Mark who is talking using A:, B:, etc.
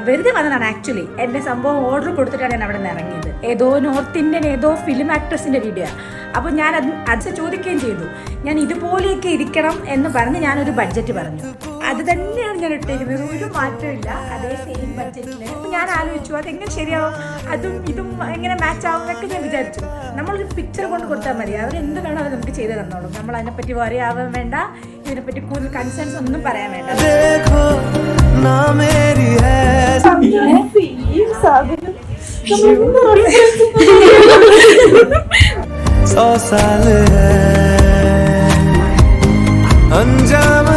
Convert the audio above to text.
A: വെറുതെ വന്നതാണ് ആക്ച്വലി. എൻ്റെ സംഭവം ഓർഡർ കൊടുത്തിട്ടാണ് ഞാൻ അവിടെ നിന്ന് ഇറങ്ങിയത്. ഏതോ നോർത്ത് ഇന്ത്യൻ ഏതോ ഫിലിം ആക്ട്രസിൻ്റെ വീഡിയോ. അപ്പോൾ ഞാൻ അത് ചോദിക്കുകയും ചെയ്തു, ഞാൻ ഇതുപോലെയൊക്കെ ഇരിക്കണം എന്ന് പറഞ്ഞ് ഞാനൊരു ബഡ്ജറ്റ് പറഞ്ഞു. അത് തന്നെയാണ് ഞാൻ ഇട്ടേക്കുന്നത്, ഒരു മാറ്റമില്ല, അതേ സെയിം ബഡ്ജറ്റിൽ. അപ്പോൾ ഞാൻ ആലോചിച്ചു അതെങ്ങനെ ശരിയാവും, അതും ഇതും എങ്ങനെ മാച്ച് ആവും എന്നൊക്കെ ഞാൻ വിചാരിച്ചു. നമ്മളൊരു പിക്ചർ കൊണ്ട് കൊടുത്താൽ മതി, അവരെന്ത് വേണോ അത് നമുക്ക് ചെയ്ത് തന്നോളും. നമ്മൾ അതിനെപ്പറ്റി വറി ആവാൻ വേണ്ട, ഇതിനെപ്പറ്റി കൂടുതൽ കൺസേൺസ് ഒന്നും പറയാൻ വേണ്ട.
B: सौ साल है अंजाम